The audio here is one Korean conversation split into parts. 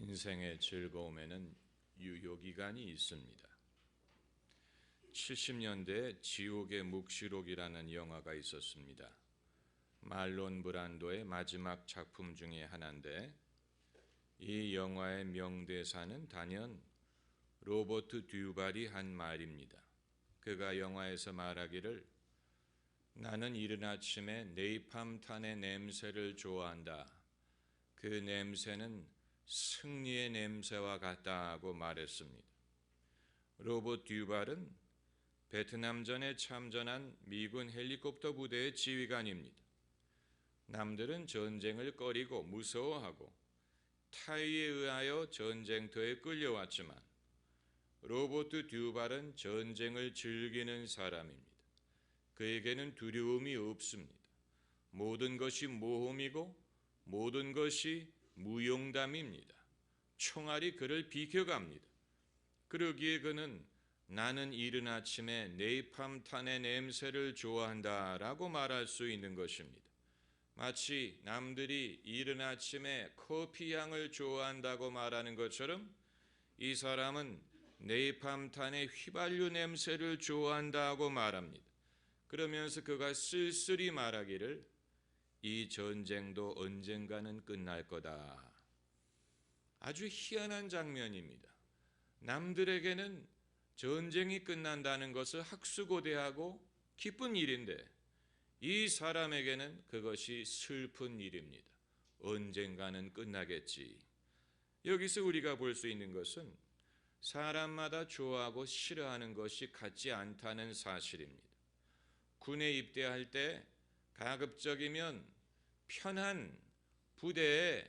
인생의 즐거움에는 유효기간이 있습니다. 70년대에 지옥의 묵시록이라는 영화가 있었습니다. 말론 브란도의 마지막 작품 중에 하나인데 이 영화의 명대사는 단연 로버트 듀발이 한 말입니다. 그가 영화에서 말하기를 나는 이른 아침에 네이팜탄의 냄새를 좋아한다. 그 냄새는 승리의 냄새와 같다고 말했습니다. 로버트 듀발은 베트남전에 참전한 미군 헬리콥터 부대의 지휘관입니다. 남들은 전쟁을 꺼리고 무서워하고 타의에 의하여 전쟁터에 끌려왔지만 로버트 듀발은 전쟁을 즐기는 사람입니다. 그에게는 두려움이 없습니다. 모든 것이 모험이고 모든 것이 무용담입니다. 총알이 그를 비켜갑니다. 그러기에 그는 나는 이른 아침에 네이팜탄의 냄새를 좋아한다라고 말할 수 있는 것입니다. 마치 남들이 이른 아침에 커피 향을 좋아한다고 말하는 것처럼 이 사람은 네이팜탄의 휘발유 냄새를 좋아한다고 말합니다. 그러면서 그가 쓸쓸히 말하기를 이 전쟁도 언젠가는 끝날 거다. 아주 희한한 장면입니다. 남들에게는 전쟁이 끝난다는 것을 학수고대하고 기쁜 일인데 이 사람에게는 그것이 슬픈 일입니다. 언젠가는 끝나겠지. 여기서 우리가 볼 수 있는 것은 사람마다 좋아하고 싫어하는 것이 같지 않다는 사실입니다. 군에 입대할 때 가급적이면 편한 부대에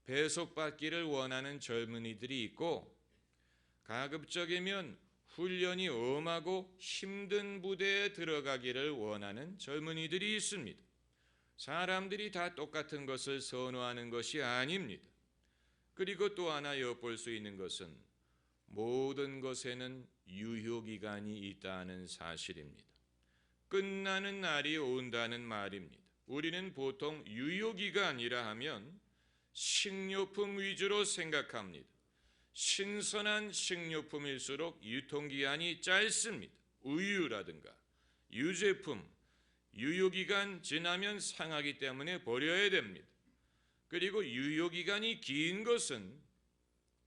배속받기를 원하는 젊은이들이 있고 가급적이면 훈련이 엄하고 힘든 부대에 들어가기를 원하는 젊은이들이 있습니다. 사람들이 다 똑같은 것을 선호하는 것이 아닙니다. 그리고 또 하나 엿볼 수 있는 것은 모든 것에는 유효기간이 있다는 사실입니다. 끝나는 날이 온다는 말입니다. 우리는 보통 유효기간이라 하면 식료품 위주로 생각합니다. 신선한 식료품일수록 유통기한이 짧습니다. 우유라든가 유제품, 유효기간 지나면 상하기 때문에 버려야 됩니다. 그리고 유효기간이 긴 것은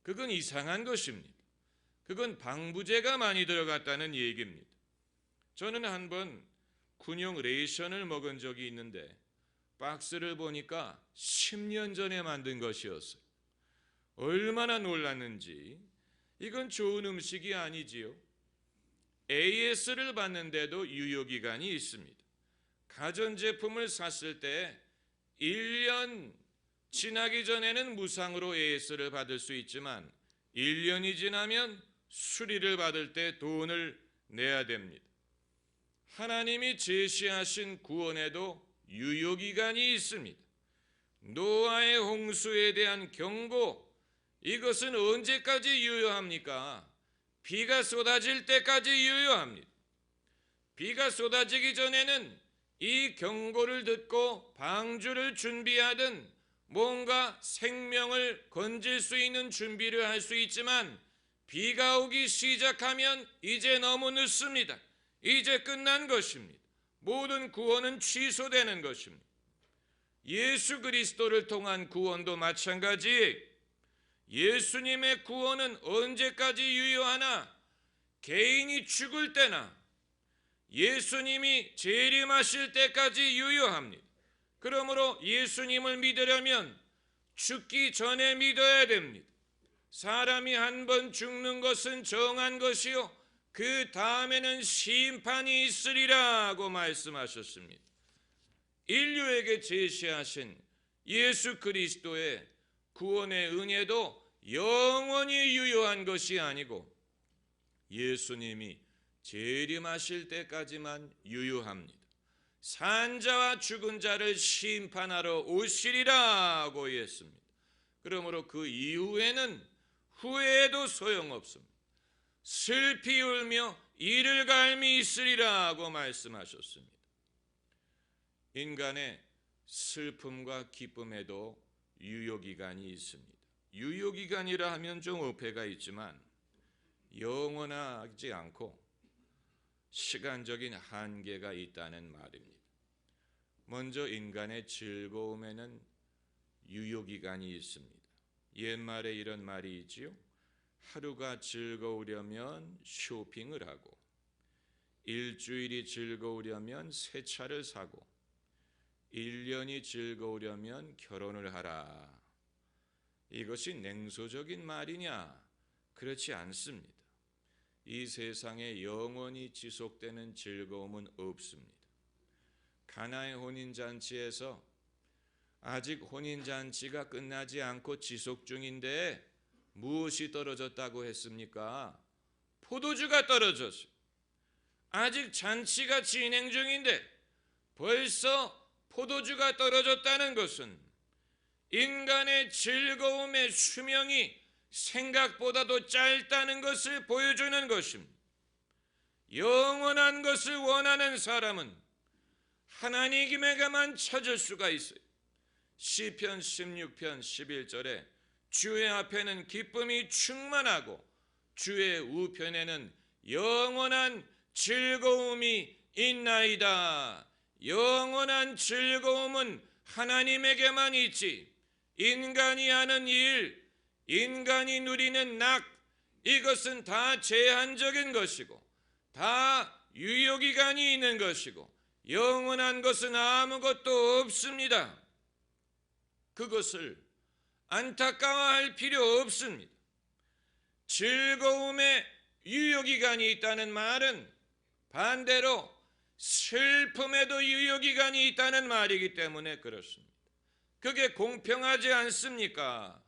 그건 이상한 것입니다. 그건 방부제가 많이 들어갔다는 얘기입니다. 저는 한번 군용 레이션을 먹은 적이 있는데 박스를 보니까 10년 전에 만든 것이었어요. 얼마나 놀랐는지. 이건 좋은 음식이 아니지요. AS를 받는데도 유효기간이 있습니다. 가전제품을 샀을 때 1년 지나기 전에는 무상으로 AS를 받을 수 있지만 1년이 지나면 수리를 받을 때 돈을 내야 됩니다. 하나님이 제시하신 구원에도 유효기간이 있습니다. 노아의 홍수에 대한 경고, 이것은 언제까지 유효합니까? 비가 쏟아질 때까지 유효합니다. 비가 쏟아지기 전에는 이 경고를 듣고 방주를 준비하든 뭔가 생명을 건질 수 있는 준비를 할 수 있지만 비가 오기 시작하면 이제 너무 늦습니다. 이제 끝난 것입니다. 모든 구원은 취소되는 것입니다. 예수 그리스도를 통한 구원도 마찬가지. 예수님의 구원은 언제까지 유효하나? 개인이 죽을 때나 예수님이 재림하실 때까지 유효합니다. 그러므로 예수님을 믿으려면 죽기 전에 믿어야 됩니다. 사람이 한 번 죽는 것은 정한 것이요 그 다음에는 심판이 있으리라고 말씀하셨습니다. 인류에게 제시하신 예수 그리스도의 구원의 은혜도 영원히 유효한 것이 아니고 예수님이 재림하실 때까지만 유효합니다. 산자와 죽은 자를 심판하러 오시리라고 했습니다. 그러므로 그 이후에는 후회해도 소용없습니다. 슬피 울며 이를 갈미 있으리라고 말씀하셨습니다. 인간의 슬픔과 기쁨에도 유효기간이 있습니다. 유효기간이라 하면 좀 어폐가 있지만 영원하지 않고 시간적인 한계가 있다는 말입니다. 먼저 인간의 즐거움에는 유효기간이 있습니다. 옛말에 이런 말이 있지요. 하루가 즐거우려면 쇼핑을 하고 일주일이 즐거우려면 새 차를 사고 1년이 즐거우려면 결혼을 하라. 이것이 냉소적인 말이냐? 그렇지 않습니다. 이 세상에 영원히 지속되는 즐거움은 없습니다. 가나의 혼인잔치에서 아직 혼인잔치가 끝나지 않고 지속 중인데 무엇이 떨어졌다고 했습니까? 포도주가 떨어졌어요. 아직 잔치가 진행 중인데 벌써 포도주가 떨어졌다는 것은 인간의 즐거움의 수명이 생각보다도 짧다는 것을 보여주는 것입니다. 영원한 것을 원하는 사람은 하나님에게만 찾을 수가 있어요. 시편 16편 11절에 주의 앞에는 기쁨이 충만하고 주의 우편에는 영원한 즐거움이 있나이다. 영원한 즐거움은 하나님에게만 있지 인간이 하는 일, 인간이 누리는 낙, 이것은 다 제한적인 것이고 다 유효기간이 있는 것이고 영원한 것은 아무것도 없습니다. 그것을 안타까워할 필요 없습니다. 즐거움에 유효기간이 있다는 말은 반대로 슬픔에도 유효기간이 있다는 말이기 때문에 그렇습니다. 그게 공평하지 않습니까?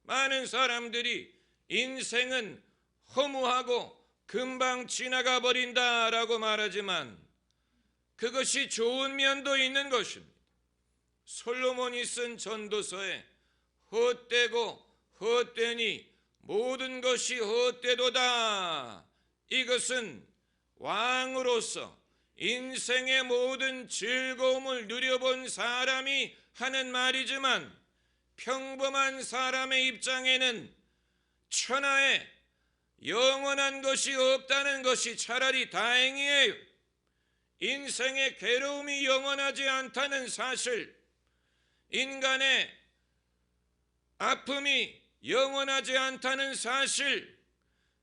많은 사람들이 인생은 허무하고 금방 지나가 버린다라고 말하지만 그것이 좋은 면도 있는 것입니다. 솔로몬이 쓴 전도서에 헛되고 헛되니 모든 것이 헛되도다. 이것은 왕으로서 인생의 모든 즐거움을 누려본 사람이 하는 말이지만 평범한 사람의 입장에는 천하에 영원한 것이 없다는 것이 차라리 다행이에요. 인생의 괴로움이 영원하지 않다는 사실, 인간의 아픔이 영원하지 않다는 사실,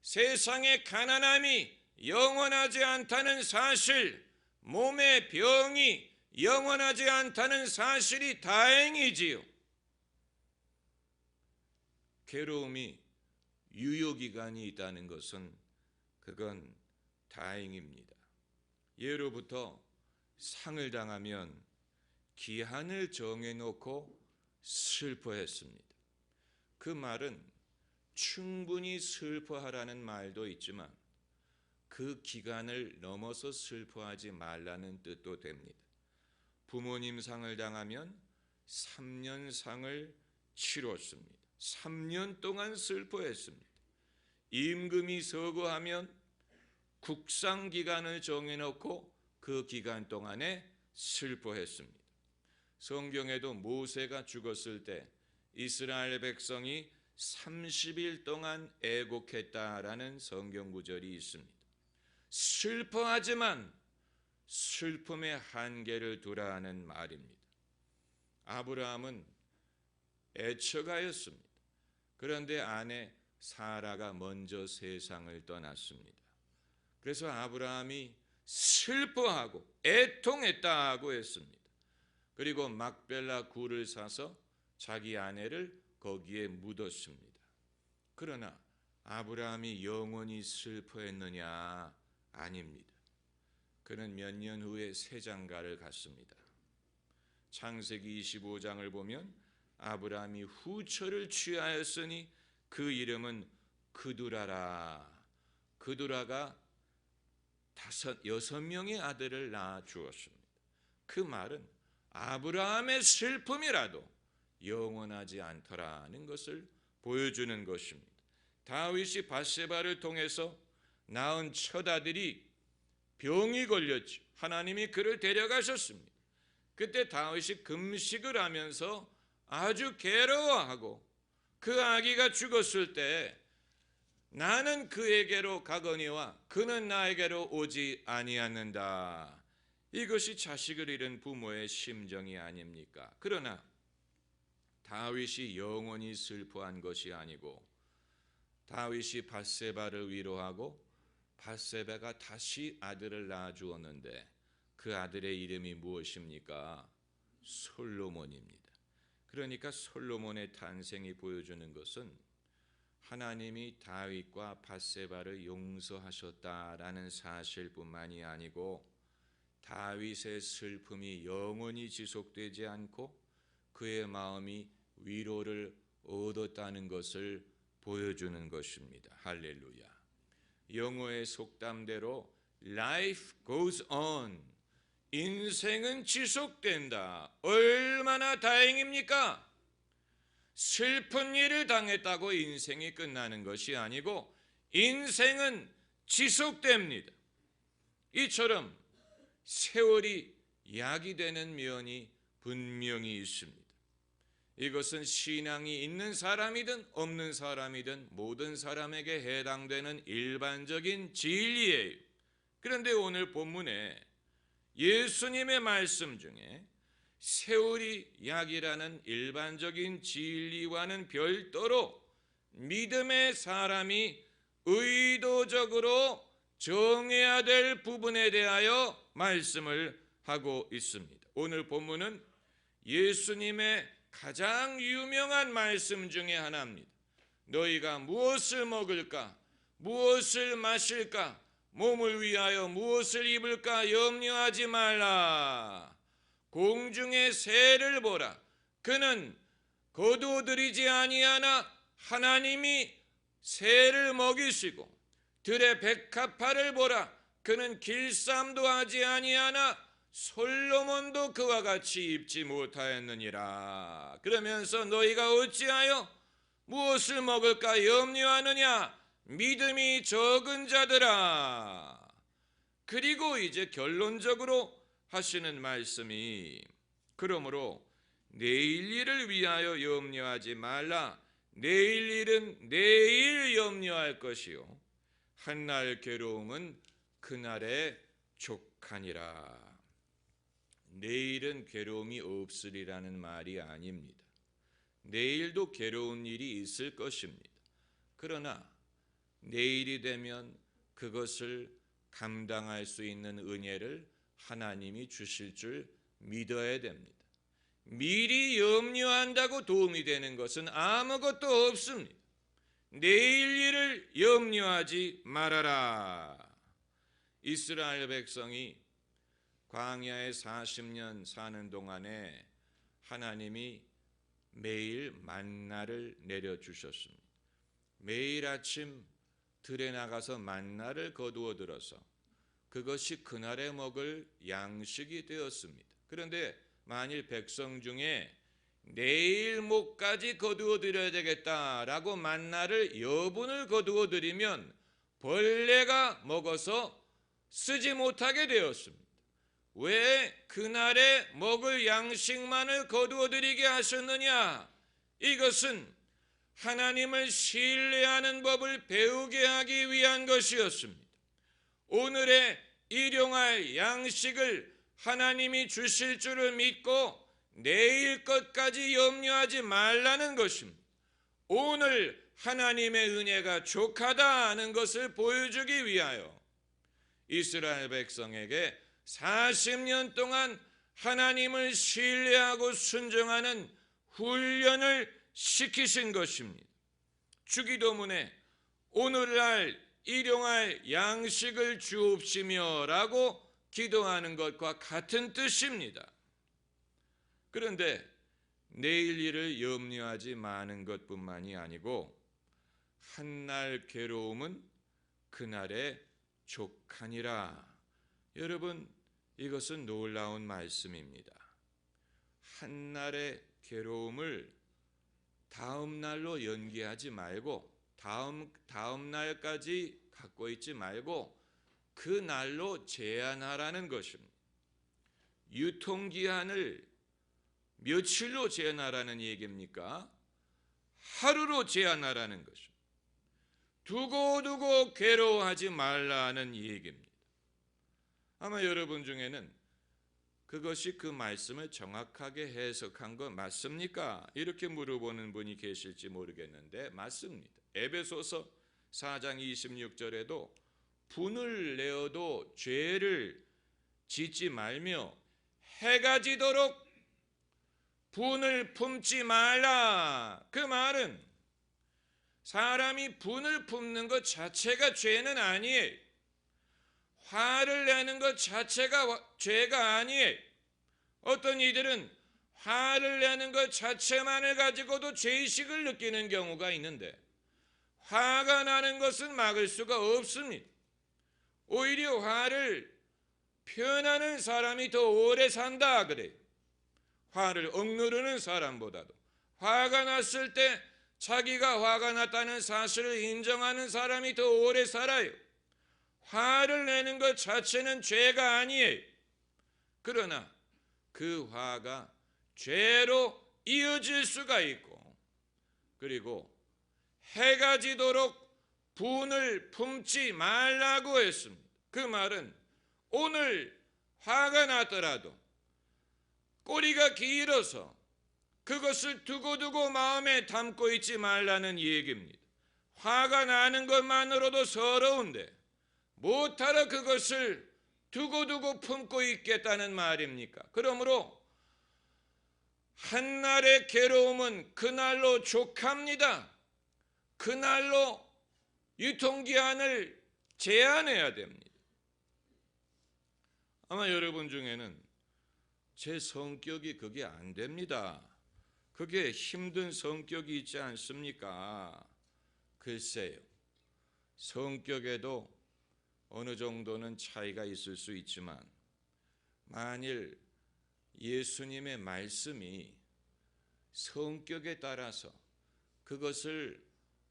세상의 가난함이 영원하지 않다는 사실, 몸의 병이 영원하지 않다는 사실이 다행이지요. 괴로움이 유효기간이 있다는 것은 그건 다행입니다. 예로부터 상을 당하면 기한을 정해놓고 슬퍼했습니다. 그 말은 충분히 슬퍼하라는 말도 있지만 그 기간을 넘어서 슬퍼하지 말라는 뜻도 됩니다. 부모님 상을 당하면 3년 상을 치렀습니다. 3년 동안 슬퍼했습니다. 임금이 서거하면 국상 기간을 정해놓고 그 기간 동안에 슬퍼했습니다. 성경에도 모세가 죽었을 때 이스라엘 백성이 30일 동안 애곡했다라는 성경 구절이 있습니다. 슬퍼하지만 슬픔의 한계를 두라 하는 말입니다. 아브라함은 애처가였습니다. 그런데 아내 사라가 먼저 세상을 떠났습니다. 그래서 아브라함이 슬퍼하고 애통했다고 했습니다. 그리고 막벨라 굴을 사서 자기 아내를 거기에 묻었습니다. 그러나 아브라함이 영원히 슬퍼했느냐? 아닙니다. 그는 몇 년 후에 새 장가를 갔습니다. 창세기 25장을 보면 아브라함이 후처를 취하였으니 그 이름은 그두라라. 그두라가 6명의 아들을 낳아 주었습니다. 그 말은 아브라함의 슬픔이라도 영원하지 않더라는 것을 보여주는 것입니다. 다윗이 밧세바를 통해서 낳은 첫 아들이 병이 걸렸죠. 하나님이 그를 데려가셨습니다. 그때 다윗이 금식을 하면서 아주 괴로워하고 그 아기가 죽었을 때 나는 그에게로 가거니와 그는 나에게로 오지 아니하는다. 이것이 자식을 잃은 부모의 심정이 아닙니까? 그러나 다윗이 영원히 슬퍼한 것이 아니고 다윗이 밧세바를 위로하고 밧세바가 다시 아들을 낳아주었는데 그 아들의 이름이 무엇입니까? 솔로몬입니다. 그러니까 솔로몬의 탄생이 보여주는 것은 하나님이 다윗과 밧세바를 용서하셨다라는 사실뿐만이 아니고 다윗의 슬픔이 영원히 지속되지 않고 그의 마음이 위로를 얻었다는 것을 보여주는 것입니다. 할렐루야. 영어의 속담대로 Life goes on. 인생은 지속된다. 얼마나 다행입니까? 슬픈 일을 당했다고 인생이 끝나는 것이 아니고 인생은 지속됩니다. 이처럼 세월이 야기되는 면이 분명히 있습니다. 이것은 신앙이 있는 사람이든 없는 사람이든 모든 사람에게 해당되는 일반적인 진리예요. 그런데 오늘 본문에 예수님의 말씀 중에 세월이 약이라는 일반적인 진리와는 별도로 믿음의 사람이 의도적으로 정해야 될 부분에 대하여 말씀을 하고 있습니다. 오늘 본문은 예수님의 가장 유명한 말씀 중에 하나입니다. 너희가 무엇을 먹을까? 무엇을 마실까? 몸을 위하여 무엇을 입을까? 염려하지 말라. 공중의 새를 보라. 그는 거두어들이지 아니하나 하나님이 새를 먹이시고 들의 백합화를 보라. 그는 길쌈도 하지 아니하나 솔로몬도 그와 같이 입지 못하였느니라. 그러면서 너희가 어찌하여 무엇을 먹을까 염려하느냐? 믿음이 적은 자들아. 그리고 이제 결론적으로 하시는 말씀이 그러므로 내일 일을 위하여 염려하지 말라. 내일 일은 내일 염려할 것이요 한날 괴로움은 그날에 족하니라. 내일은 괴로움이 없으리라는 말이 아닙니다. 내일도 괴로운 일이 있을 것입니다. 그러나 내일이 되면 그것을 감당할 수 있는 은혜를 하나님이 주실 줄 믿어야 됩니다. 미리 염려한다고 도움이 되는 것은 아무것도 없습니다. 내일 일을 염려하지 말아라. 이스라엘 백성이 광야에 40년 사는 동안에 하나님이 매일 만나를 내려주셨습니다. 매일 아침 들에 나가서 만나를 거두어 들어서 그것이 그날에 먹을 양식이 되었습니다. 그런데 만일 백성 중에 내일 목까지 거두어 드려야 되겠다라고 만나를 여분을 거두어 드리면 벌레가 먹어서 쓰지 못하게 되었습니다. 왜 그날에 먹을 양식만을 거두어 드리게 하셨느냐? 이것은 하나님을 신뢰하는 법을 배우게 하기 위한 것이었습니다. 오늘의 일용할 양식을 하나님이 주실 줄을 믿고 내일 것까지 염려하지 말라는 것입니다. 오늘 하나님의 은혜가 족하다는 것을 보여주기 위하여 이스라엘 백성에게 40년 동안 하나님을 신뢰하고 순종하는 훈련을 시키신 것입니다. 주기도문에 오늘날 일용할 양식을 주옵시며 라고 기도하는 것과 같은 뜻입니다. 그런데 내일 일을 염려하지 마는 것뿐만이 아니고 한날 괴로움은 그날에 족하니라. 여러분, 이것은 놀라운 말씀입니다. 한날의 괴로움을 다음 날로 연기하지 말고 다음 날까지 갖고 있지 말고 그 날로 제한하라는 것입니다. 유통기한을 며칠로 제한하라는 얘기입니까? 하루로 제한하라는 것입니다. 두고두고 괴로워하지 말라는 얘기입니다. 아마 여러분 중에는 그것이 그 말씀을 정확하게 해석한 거 맞습니까? 이렇게 물어보는 분이 계실지 모르겠는데 맞습니다. 에베소서 4장 26절에도 분을 내어도 죄를 짓지 말며 해가 지도록 분을 품지 말라. 그 말은 사람이 분을 품는 것 자체가 죄는 아니에요. 화를 내는 것 자체가 죄가 아니에요. 어떤 이들은 화를 내는 것 자체만을 가지고도 죄의식을 느끼는 경우가 있는데 화가 나는 것은 막을 수가 없습니다. 오히려 화를 표현하는 사람이 더 오래 산다 그래요. 화를 억누르는 사람보다도 화가 났을 때 자기가 화가 났다는 사실을 인정하는 사람이 더 오래 살아요. 화를 내는 것 자체는 죄가 아니에요. 그러나 그 화가 죄로 이어질 수가 있고, 그리고 해가 지도록 분을 품지 말라고 했습니다. 그 말은 오늘 화가 났더라도 꼬리가 길어서 그것을 두고두고 마음에 담고 있지 말라는 얘기입니다. 화가 나는 것만으로도 서러운데 못하러 그것을 두고두고 품고 있겠다는 말입니까? 그러므로 한날의 괴로움은 그날로 족합니다. 그날로 유통기한을 제한해야 됩니다. 아마 여러분 중에는 제 성격이 그게 안 됩니다. 그게 힘든 성격이 있지 않습니까? 글쎄요. 성격에도 어느 정도는 차이가 있을 수 있지만 만일 예수님의 말씀이 성격에 따라서 그것을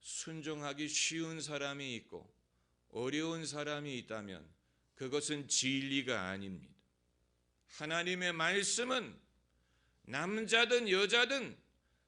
순종하기 쉬운 사람이 있고 어려운 사람이 있다면 그것은 진리가 아닙니다. 하나님의 말씀은 남자든 여자든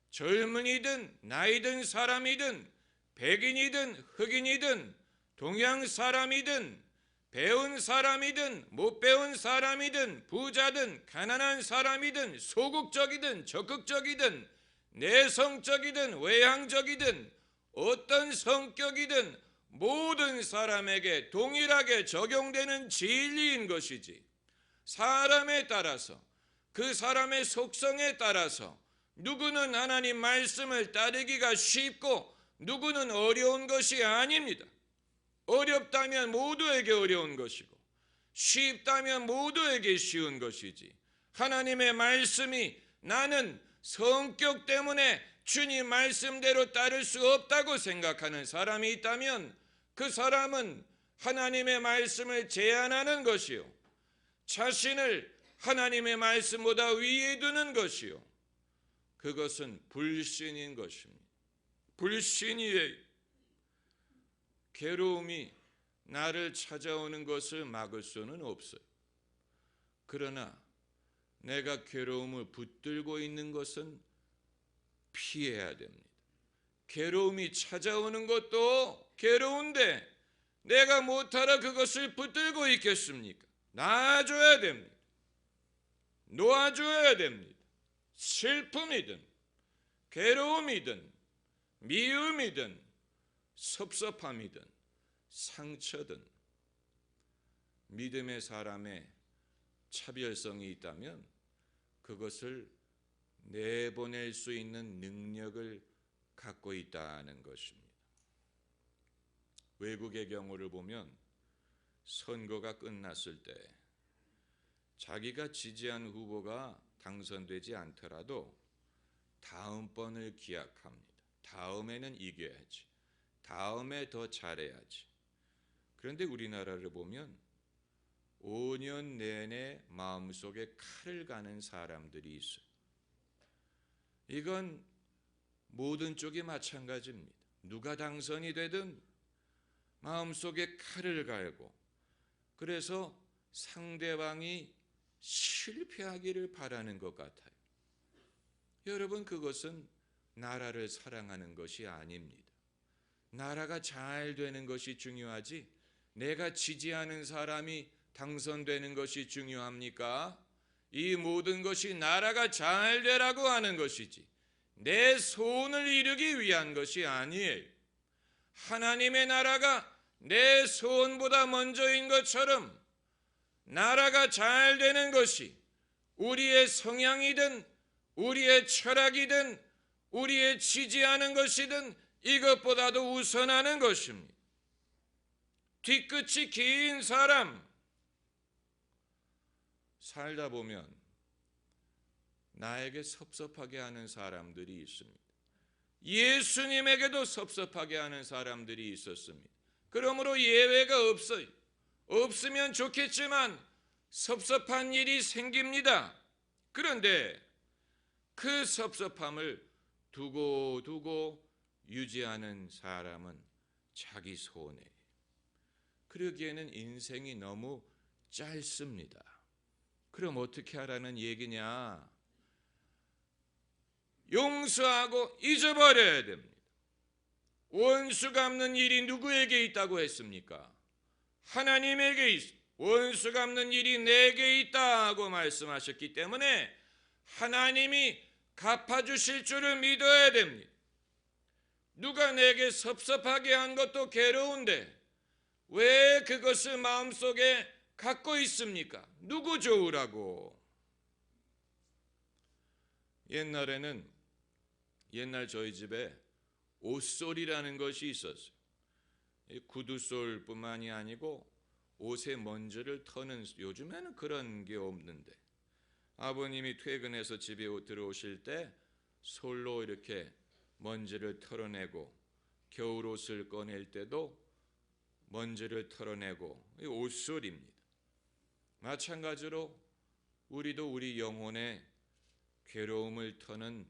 젊은이든 나이든 사람이든 백인이든 흑인이든 동양 사람이든 배운 사람이든 못 배운 사람이든 부자든 가난한 사람이든 소극적이든 적극적이든 내성적이든 외향적이든 어떤 성격이든 모든 사람에게 동일하게 적용되는 진리인 것이지, 사람에 따라서 그 사람의 속성에 따라서 누구는 하나님 말씀을 따르기가 쉽고 누구는 어려운 것이 아닙니다. 어렵다면 모두에게 어려운 것이고 쉽다면 모두에게 쉬운 것이지, 하나님의 말씀이 나는 성격 때문에 주님 말씀대로 따를 수 없다고 생각하는 사람이 있다면 그 사람은 하나님의 말씀을 제한하는 것이요, 자신을 하나님의 말씀보다 위에 두는 것이요, 그것은 불신인 것입니다. 불신이에요. 괴로움이 나를 찾아오는 것을 막을 수는 없어요. 그러나 내가 괴로움을 붙들고 있는 것은 피해야 됩니다. 괴로움이 찾아오는 것도 괴로운데 내가 못하러 그것을 붙들고 있겠습니까? 놔줘야 됩니다. 놓아줘야 됩니다. 슬픔이든 괴로움이든 미움이든 섭섭함이든 상처든 믿음의 사람의 차별성이 있다면 그것을 내보낼 수 있는 능력을 갖고 있다는 것입니다. 외국의 경우를 보면 선거가 끝났을 때 자기가 지지한 후보가 당선되지 않더라도 다음번을 기약합니다. 다음에는 이겨야지. 다음에 더 잘해야지. 그런데 우리나라를 보면 5년 내내 마음속에 칼을 가는 사람들이 있어요. 이건 모든 쪽이 마찬가지입니다. 누가 당선이 되든 마음속에 칼을 갈고 그래서 상대방이 실패하기를 바라는 것 같아요. 여러분, 그것은 나라를 사랑하는 것이 아닙니다. 나라가 잘 되는 것이 중요하지 내가 지지하는 사람이 당선되는 것이 중요합니까? 이 모든 것이 나라가 잘 되라고 하는 것이지 내 소원을 이루기 위한 것이 아니에요. 하나님의 나라가 내 소원보다 먼저인 것처럼 나라가 잘 되는 것이 우리의 성향이든 우리의 철학이든 우리의 지지하는 것이든 이것보다도 우선하는 것입니다. 뒤끝이 긴 사람 살다 보면 나에게 섭섭하게 하는 사람들이 있습니다. 예수님에게도 섭섭하게 하는 사람들이 있었습니다. 그러므로 예외가 없어요. 없으면 좋겠지만 섭섭한 일이 생깁니다. 그런데 그 섭섭함을 두고 유지하는 사람은 자기 손해예요. 그러기에는 인생이 너무 짧습니다. 그럼 어떻게 하라는 얘기냐? 용서하고 잊어버려야 됩니다. 원수 갚는 일이 누구에게 있다고 했습니까? 하나님에게 있습니다. 원수 갚는 일이 내게 있다고 말씀하셨기 때문에 하나님이 갚아주실 줄을 믿어야 됩니다. 누가 내게 섭섭하게 한 것도 괴로운데 왜 그것을 마음속에 갖고 있습니까? 누구 좋으라고? 옛날 저희 집에 옷솔이라는 것이 있었어요. 구두솔뿐만이 아니고 옷의 먼지를 터는, 요즘에는 그런 게 없는데 아버님이 퇴근해서 집에 들어오실 때 솔로 이렇게 먼지를 털어내고 겨울옷을 꺼낼 때도 먼지를 털어내고 옷솔입니다. 마찬가지로 우리도 우리 영혼의 괴로움을 터는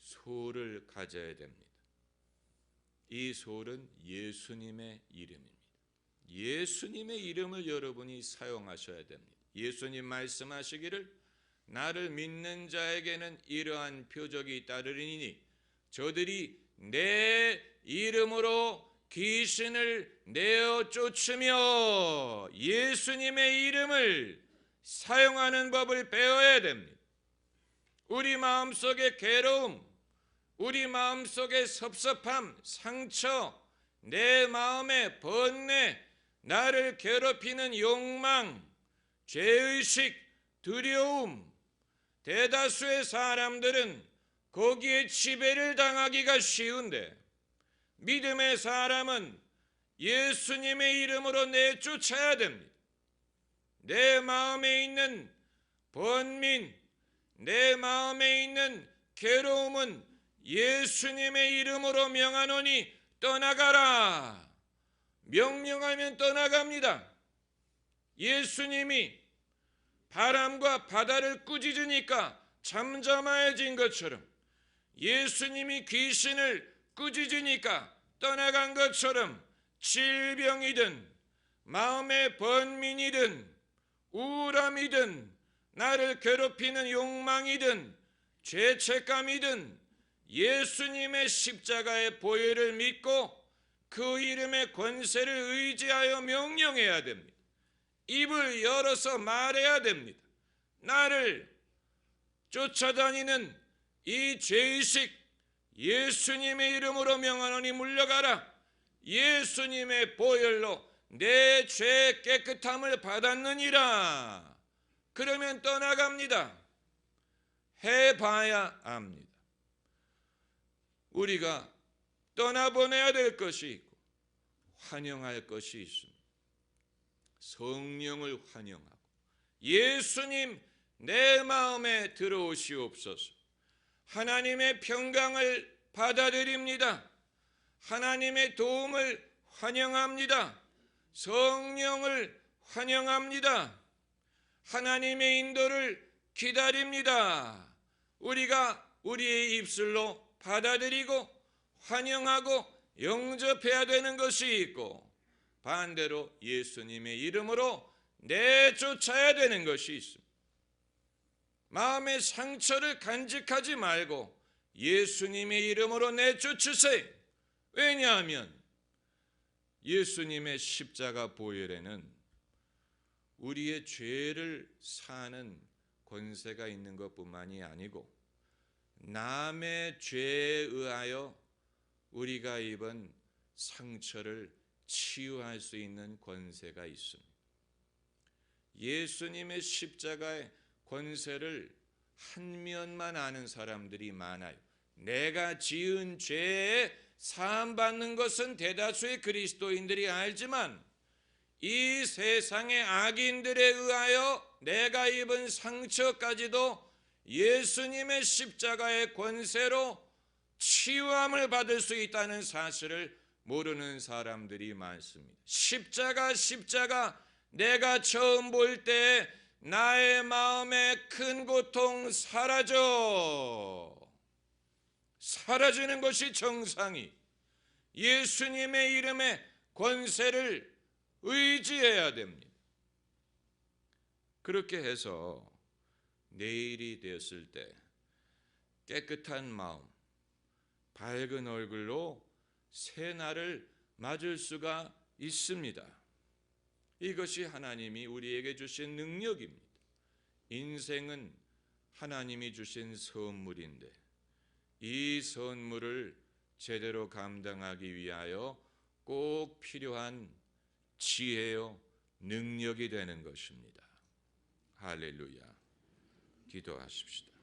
솔을 가져야 됩니다. 이 솔은 예수님의 이름입니다. 예수님의 이름을 여러분이 사용하셔야 됩니다. 예수님 말씀하시기를 나를 믿는 자에게는 이러한 표적이 따르리니 저들이 내 이름으로 귀신을 내어 쫓으며 예수님의 이름을 사용하는 법을 배워야 됩니다. 우리 마음속의 괴로움, 우리 마음속의 섭섭함, 상처, 내 마음의 번뇌, 나를 괴롭히는 욕망, 죄의식, 두려움, 대다수의 사람들은 거기에 지배를 당하기가 쉬운데 믿음의 사람은 예수님의 이름으로 내쫓아야 됩니다. 내 마음에 있는 번민, 내 마음에 있는 괴로움은 예수님의 이름으로 명하노니 떠나가라. 명령하면 떠나갑니다. 예수님이 바람과 바다를 꾸짖으니까 잠잠해진 것처럼 예수님이 귀신을 꾸짖으니까 떠나간 것처럼 질병이든 마음의 번민이든 우울함이든 나를 괴롭히는 욕망이든 죄책감이든 예수님의 십자가의 보혈을 믿고 그 이름의 권세를 의지하여 명령해야 됩니다. 입을 열어서 말해야 됩니다. 나를 쫓아다니는 이 죄의식 예수님의 이름으로 명하노니 물러가라. 예수님의 보혈로 내 죄 깨끗함을 받았느니라. 그러면 떠나갑니다. 해봐야 압니다. 우리가 떠나보내야 될 것이 있고 환영할 것이 있습니다. 성령을 환영하고 예수님 내 마음에 들어오시옵소서. 하나님의 평강을 받아들입니다. 하나님의 도움을 환영합니다. 성령을 환영합니다. 하나님의 인도를 기다립니다. 우리가 우리의 입술로 받아들이고 환영하고 영접해야 되는 것이 있고 반대로 예수님의 이름으로 내쫓아야 되는 것이 있습니다. 마음의 상처를 간직하지 말고 예수님의 이름으로 내쫓으세요. 왜냐하면 예수님의 십자가 보혈에는 우리의 죄를 사는 권세가 있는 것뿐만이 아니고 남의 죄에 의하여 우리가 입은 상처를 치유할 수 있는 권세가 있습니다. 예수님의 십자가의 권세를 한 면만 아는 사람들이 많아요. 내가 지은 죄에 사함받는 것은 대다수의 그리스도인들이 알지만 이 세상의 악인들에 의하여 내가 입은 상처까지도 예수님의 십자가의 권세로 치유함을 받을 수 있다는 사실을 모르는 사람들이 많습니다. 십자가 내가 처음 볼 때 나의 마음의 큰 고통 사라지는 것이 정상이. 예수님의 이름의 권세를 의지해야 됩니다. 그렇게 해서 내일이 되었을 때 깨끗한 마음, 밝은 얼굴로 새 날을 맞을 수가 있습니다. 이것이 하나님이 우리에게 주신 능력입니다. 인생은 하나님이 주신 선물인데 이 선물을 제대로 감당하기 위하여 꼭 필요한 지혜요, 능력이 되는 것입니다. 할렐루야. 기도하십시다.